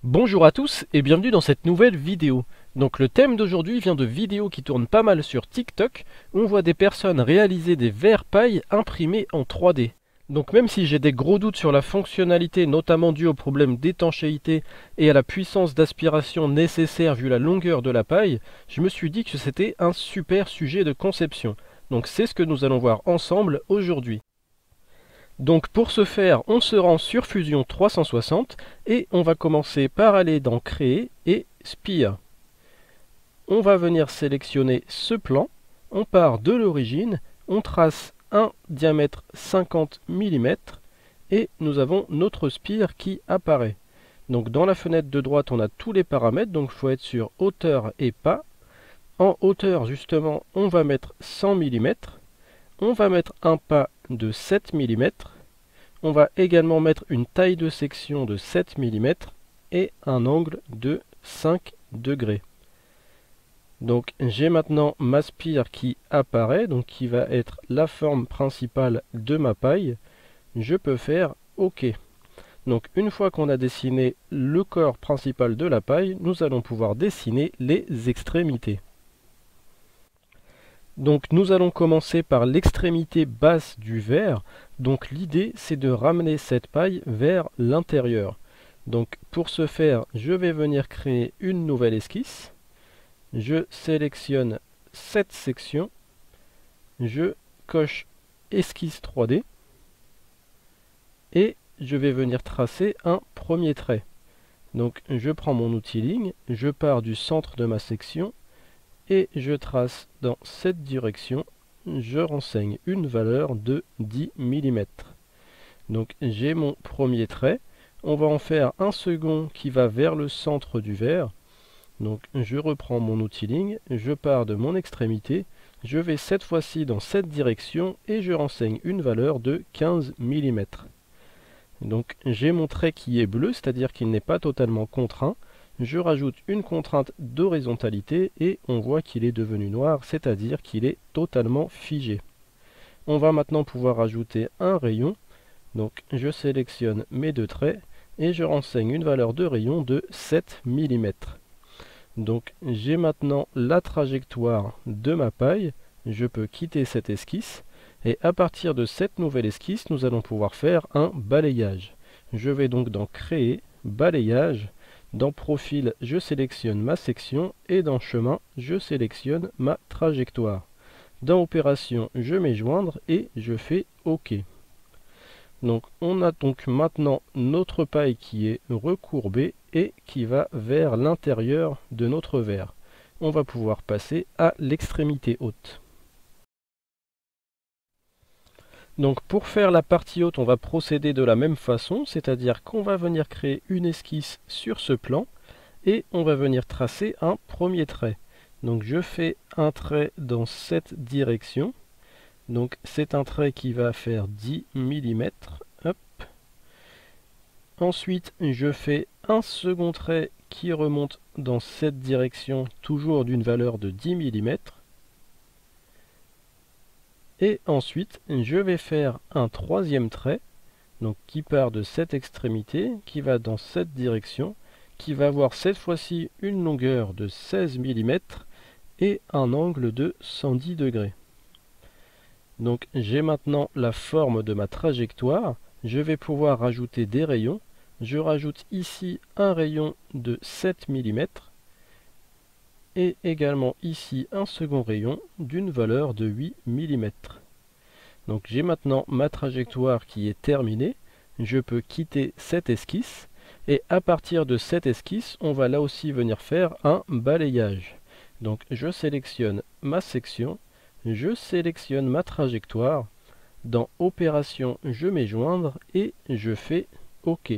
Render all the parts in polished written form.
Bonjour à tous et bienvenue dans cette nouvelle vidéo. Donc le thème d'aujourd'hui vient de vidéos qui tournent pas mal sur TikTok, où on voit des personnes réaliser des verres paille imprimés en 3D. Donc même si j'ai des gros doutes sur la fonctionnalité, notamment dû au problème d'étanchéité et à la puissance d'aspiration nécessaire vu la longueur de la paille, je me suis dit que c'était un super sujet de conception. Donc c'est ce que nous allons voir ensemble aujourd'hui. Donc pour ce faire, on se rend sur Fusion 360 et on va commencer par aller dans Créer et Spire. On va venir sélectionner ce plan, on part de l'origine, on trace un diamètre 50 mm et nous avons notre spire qui apparaît. Donc dans la fenêtre de droite, on a tous les paramètres, donc il faut être sur hauteur et pas. En hauteur, justement, on va mettre 100 mm. On va mettre un pas de 7 mm. On va également mettre une taille de section de 7 mm et un angle de 5 degrés. Donc j'ai maintenant ma spire qui apparaît, donc qui va être la forme principale de ma paille. Je peux faire OK. Donc une fois qu'on a dessiné le corps principal de la paille, nous allons pouvoir dessiner les extrémités. Donc nous allons commencer par l'extrémité basse du verre. Donc l'idée c'est de ramener cette paille vers l'intérieur. Donc pour ce faire, je vais venir créer une nouvelle esquisse. Je sélectionne cette section. Je coche esquisse 3D. Et je vais venir tracer un premier trait. Donc je prends mon outil ligne, je pars du centre de ma section et je trace dans cette direction, je renseigne une valeur de 10 mm. Donc j'ai mon premier trait, on va en faire un second qui va vers le centre du verre. Donc je reprends mon outil ligne, je pars de mon extrémité, je vais cette fois-ci dans cette direction et je renseigne une valeur de 15 mm. Donc j'ai mon trait qui est bleu, c'est-à-dire qu'il n'est pas totalement contraint. Je rajoute une contrainte d'horizontalité et on voit qu'il est devenu noir, c'est-à-dire qu'il est totalement figé. On va maintenant pouvoir ajouter un rayon. Donc je sélectionne mes deux traits et je renseigne une valeur de rayon de 7 mm. Donc j'ai maintenant la trajectoire de ma paille. Je peux quitter cette esquisse. Et à partir de cette nouvelle esquisse, nous allons pouvoir faire un balayage. Je vais donc dans Créer, Balayage. Dans Profil, je sélectionne ma section et dans Chemin, je sélectionne ma trajectoire. Dans Opération, je mets Joindre et je fais OK. Donc on a donc maintenant notre paille qui est recourbée et qui va vers l'intérieur de notre verre. On va pouvoir passer à l'extrémité haute. Donc pour faire la partie haute, on va procéder de la même façon, c'est-à-dire qu'on va venir créer une esquisse sur ce plan et on va venir tracer un premier trait. Donc je fais un trait dans cette direction. Donc c'est un trait qui va faire 10 mm. Hop. Ensuite, je fais un second trait qui remonte dans cette direction, toujours d'une valeur de 10 mm. Et ensuite, je vais faire un troisième trait, donc qui part de cette extrémité, qui va dans cette direction, qui va avoir cette fois-ci une longueur de 16 mm et un angle de 110 degrés. Donc j'ai maintenant la forme de ma trajectoire. Je vais pouvoir rajouter des rayons. Je rajoute ici un rayon de 7 mm et également ici un second rayon d'une valeur de 8 mm. Donc j'ai maintenant ma trajectoire qui est terminée. Je peux quitter cette esquisse et à partir de cette esquisse, on va là aussi venir faire un balayage. Donc je sélectionne ma section, je sélectionne ma trajectoire. Dans Opération, je mets Joindre et je fais OK.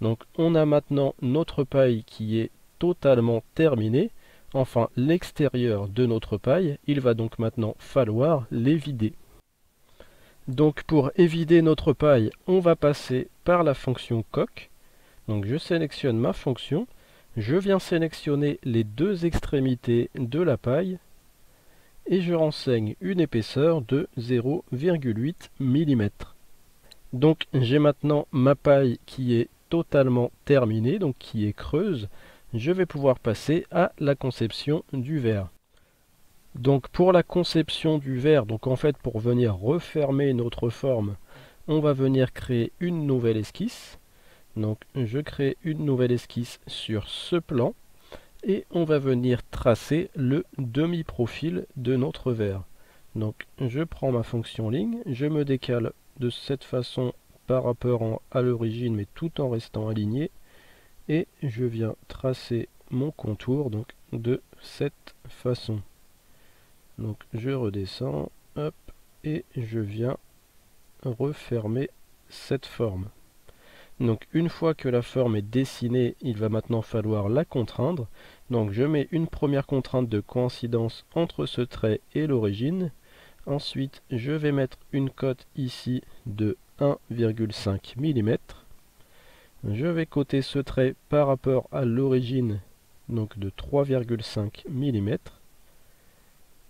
Donc on a maintenant notre paille qui est totalement terminée. Enfin, l'extérieur de notre paille, il va donc maintenant falloir les vider. Donc pour évider notre paille, on va passer par la fonction coque. Donc je sélectionne ma fonction, je viens sélectionner les deux extrémités de la paille et je renseigne une épaisseur de 0,8 mm. Donc j'ai maintenant ma paille qui est totalement terminée, donc qui est creuse, je vais pouvoir passer à la conception du verre. Donc pour la conception du verre, donc en fait pour venir refermer notre forme, on va venir créer une nouvelle esquisse. Donc je crée une nouvelle esquisse sur ce plan et on va venir tracer le demi-profil de notre verre. Donc je prends ma fonction ligne, je me décale de cette façon par rapport à l'origine mais tout en restant aligné et je viens tracer mon contour donc de cette façon. Donc je redescends, hop, et je viens refermer cette forme. Donc une fois que la forme est dessinée, il va maintenant falloir la contraindre. Donc je mets une première contrainte de coïncidence entre ce trait et l'origine. Ensuite je vais mettre une cote ici de 1,5 mm. Je vais coter ce trait par rapport à l'origine, donc de 3,5 mm.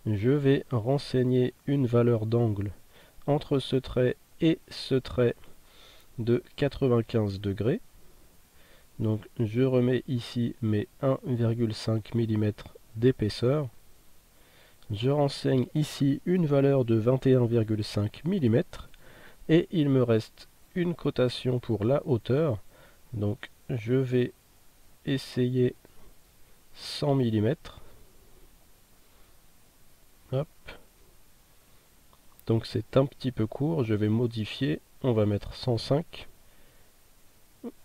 Je vais renseigner une valeur d'angle entre ce trait et ce trait de 95 degrés. Donc je remets ici mes 1,5 mm d'épaisseur. Je renseigne ici une valeur de 21,5 mm et il me reste une cotation pour la hauteur. Donc je vais essayer 100 mm. Hop. Donc c'est un petit peu court, je vais modifier, on va mettre 105.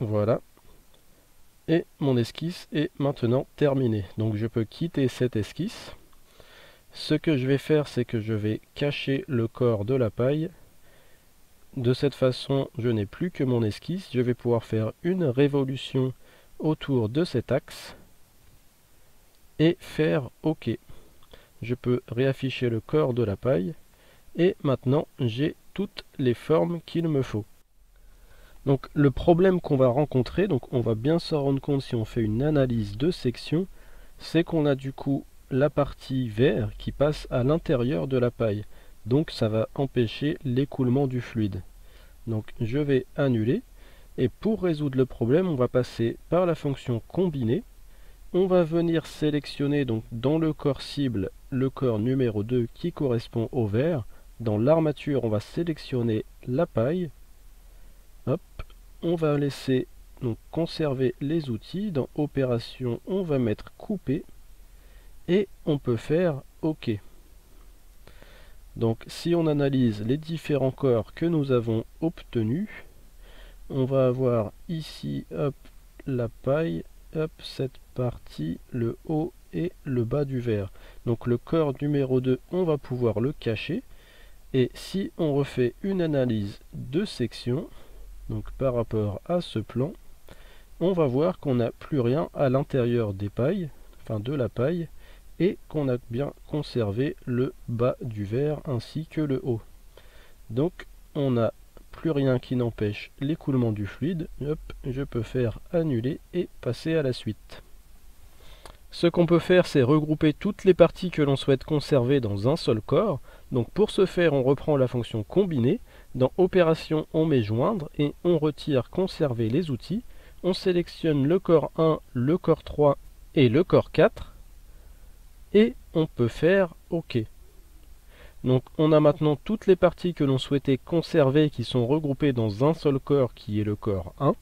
Voilà. Et mon esquisse est maintenant terminée. Donc je peux quitter cette esquisse. Ce que je vais faire, c'est que je vais cacher le corps de la paille. De cette façon, je n'ai plus que mon esquisse. Je vais pouvoir faire une révolution autour de cet axe et faire OK. Je peux réafficher le corps de la paille et maintenant j'ai toutes les formes qu'il me faut. Donc le problème qu'on va rencontrer, donc on va bien s'en rendre compte si on fait une analyse de section, c'est qu'on a du coup la partie verre qui passe à l'intérieur de la paille. Donc ça va empêcher l'écoulement du fluide. Donc je vais annuler et pour résoudre le problème, on va passer par la fonction combiner. On va venir sélectionner donc dans le corps cible le corps numéro 2 qui correspond au verre. Dans l'armature, on va sélectionner la paille. Hop, on va laisser donc conserver les outils. Dans opération, on va mettre couper et on peut faire OK. Donc si on analyse les différents corps que nous avons obtenus, on va avoir ici hop, la paille, hop, cette partie, le haut et le bas du verre. Donc le corps numéro 2, on va pouvoir le cacher. Et si on refait une analyse de section, donc par rapport à ce plan, on va voir qu'on n'a plus rien à l'intérieur des pailles, enfin de la paille, et qu'on a bien conservé le bas du verre ainsi que le haut. Donc on n'a plus rien qui n'empêche l'écoulement du fluide. Hop, je peux faire annuler et passer à la suite. Ce qu'on peut faire, c'est regrouper toutes les parties que l'on souhaite conserver dans un seul corps. Donc pour ce faire, on reprend la fonction combiner. Dans opération, on met joindre et on retire conserver les outils. On sélectionne le corps 1, le corps 3 et le corps 4. Et on peut faire OK. Donc on a maintenant toutes les parties que l'on souhaitait conserver qui sont regroupées dans un seul corps qui est le corps 1.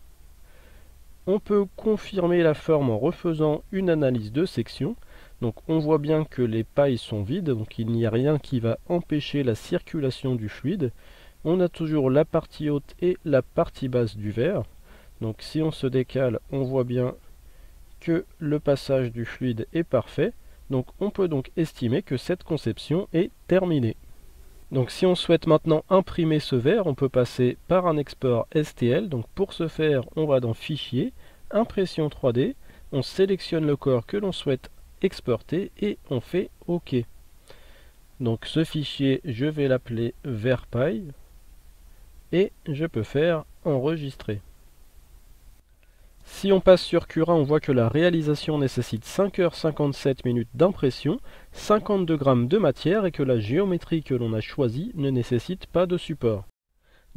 On peut confirmer la forme en refaisant une analyse de section. Donc on voit bien que les pailles sont vides, donc il n'y a rien qui va empêcher la circulation du fluide. On a toujours la partie haute et la partie basse du verre. Donc si on se décale, on voit bien que le passage du fluide est parfait. Donc on peut donc estimer que cette conception est terminée. Donc si on souhaite maintenant imprimer ce verre, on peut passer par un export STL. Donc pour ce faire, on va dans Fichier, Impression 3D, on sélectionne le corps que l'on souhaite exporter et on fait OK. Donc ce fichier, je vais l'appeler verre-paille et je peux faire enregistrer. Si on passe sur Cura, on voit que la réalisation nécessite 5h57 d'impression, 52 grammes de matière et que la géométrie que l'on a choisie ne nécessite pas de support.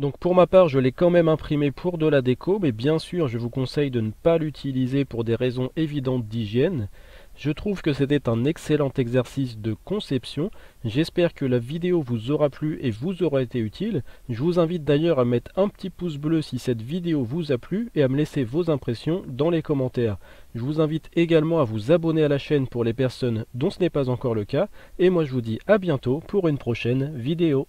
Donc pour ma part, je l'ai quand même imprimé pour de la déco, mais bien sûr, je vous conseille de ne pas l'utiliser pour des raisons évidentes d'hygiène. Je trouve que c'était un excellent exercice de conception. J'espère que la vidéo vous aura plu et vous aura été utile. Je vous invite d'ailleurs à mettre un petit pouce bleu si cette vidéo vous a plu et à me laisser vos impressions dans les commentaires. Je vous invite également à vous abonner à la chaîne pour les personnes dont ce n'est pas encore le cas. Et moi je vous dis à bientôt pour une prochaine vidéo.